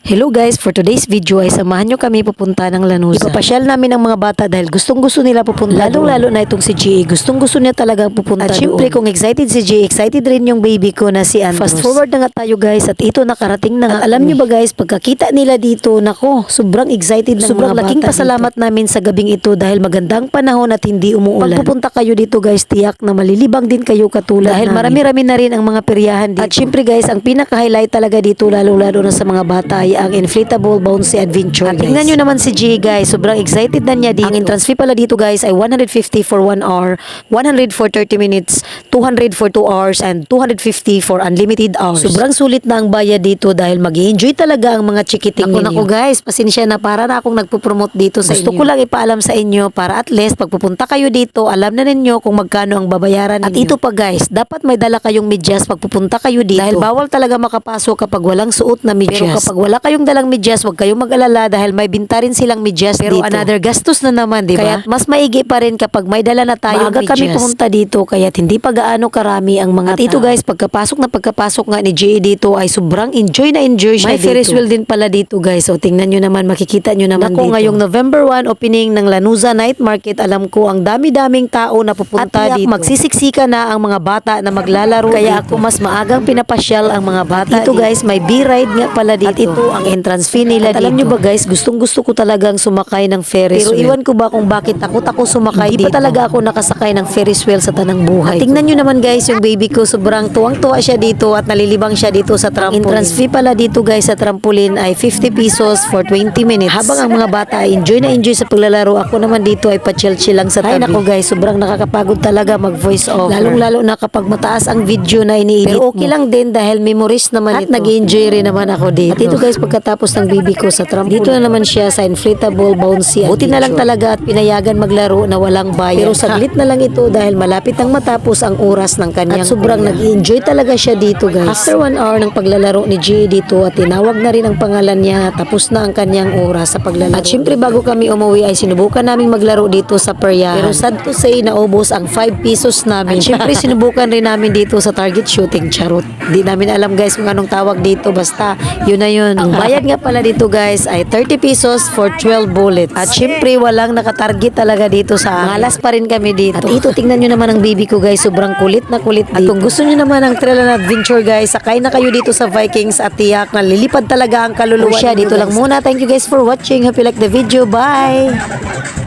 Hello guys, for today's video ay samahan nyo kami pupunta ng Lanuza. Ipapasyal namin ang mga bata dahil gustong-gusto nila pupunta. Lalo na itong si G. Gustong-gusto niya talagang pupunta. At syempre kung excited si G, excited rin yung baby ko na si Andros. Fast forward na nga tayo guys at ito nakarating na nga. At alam nyo ba guys, pagkakita nila dito, nako, sobrang excited ng sobrang mga laking bata pasalamat dito namin sa gabing ito dahil magandang panahon at hindi umuulan. Pag pupunta kayo dito guys, tiyak na malilibang din kayo katulad dahil marami-rami na rin ang mga peryahan dito. At syempre guys, ang pinaka-highlight talaga dito lalo-lalo na sa mga bata ay ang inflatable bouncy adventure. At tingnan nyo naman si G guys, sobrang excited na niya dito. Ang entrance fee pala dito guys ay 150 for 1 hour, 100 for 30 minutes, 200 for 2 hours, and 250 for unlimited hours. Sobrang sulit na ang bayad dito dahil mag-i-enjoy talaga ang mga chikiting ninyo. Naku guys, pasensya na para na akong nagpo-promote dito sa inyo. Gusto ko lang ipaalam sa inyo para at least pag pupunta kayo dito, alam na ninyo kung magkano ang babayaran ninyo. At ito pa guys, dapat may dala kayong medyas pag pupunta kayo dito. Dahil bawal talaga makapasok kapag walang suot na medyas. Pero kapag wala kayong dalang medyas, huwag kayong mag-alala dahil may binta rin silang medyas dito. Pero another gastos na naman, di ba? Kaya mas maigi pa rin kapag may dala na tayong medyas. Maaga kami pumunta dito kaya hindi pa gaano karami ang mga tao. At ito guys, pagkapasok nga ni G dito ay sobrang enjoy siya dito. May Ferris wheel din pala dito guys. So tingnan nyo naman, makikita nyo naman dito. Ngayong November 1 opening ng Lanuza Night Market, alam ko ang dami-daming tao na pupunta dito. Magsisiksika na ang mga bata na maglalaro kaya dito. Ako mas maagang pinapasyal ang mga bata dito guys. May B-ride nga pala dito. At ito ang entrance fee nila dito. Alam nyo ba guys, gustong-gusto ko talagang sumakay ng Ferris wheel. Pero iwan ko ba kung bakit takot ako sumakay dito. Hindi pa talaga ako nakasakay ng Ferris wheel sa tanang buhay. At tingnan nyo naman guys, yung baby ko sobrang tuwang-tuwa siya dito at nalilibang siya dito sa trampoline. Entrance fee pala dito guys sa trampoline ay 50 pesos for 20 minutes. Habang ang mga bata ay enjoy sa paglalaro, ako naman dito ay pa-chill-chill lang sa tabi. Ay nako guys, sobrang nakakapagod talaga mag-voice over. Lalong-lalo na kapag mataas ang video na iniedit mo. Pero okay lang din dahil memories naman ito. At nag-enjoy rin naman ako dito. At ito guys, pagkatapos ng baby ko sa trampoline, dito na naman siya sa inflatable bouncy. Buti na lang talaga at pinayagan maglaro na walang bayad. Pero saglit na lang ito dahil malapit ang matapos ang oras ng kanyang at sobrang nag-enjoy talaga siya dito guys. After 1 hour ng paglalaro ni G dito at tinawag na rin ang pangalan niya, tapos na ang kanyang oras sa paglalaro. At syempre bago kami umuwi ay sinubukan naming maglaro dito sa peryahan. Pero sad to say, naubos ang 5 pesos namin. At syempre sinubukan rin namin dito sa target shooting, charot. Di namin alam guys kung anong tawag dito, basta yun na yun. Ang bayad nga pala dito guys ay 30 pesos for 12 bullets. At syempre walang nakatarget talaga dito sa amin. Malas pa rin kami dito. At ito tingnan nyo naman ang baby ko guys, sobrang kulit na kulit dito. At kung gusto nyo naman ng thrill and adventure guys, sakay na kayo dito sa Vikings at tiyak na lilipad talaga ang kaluluwa siya. Dito lang muna. Thank you guys for watching. Hope you like the video. Bye!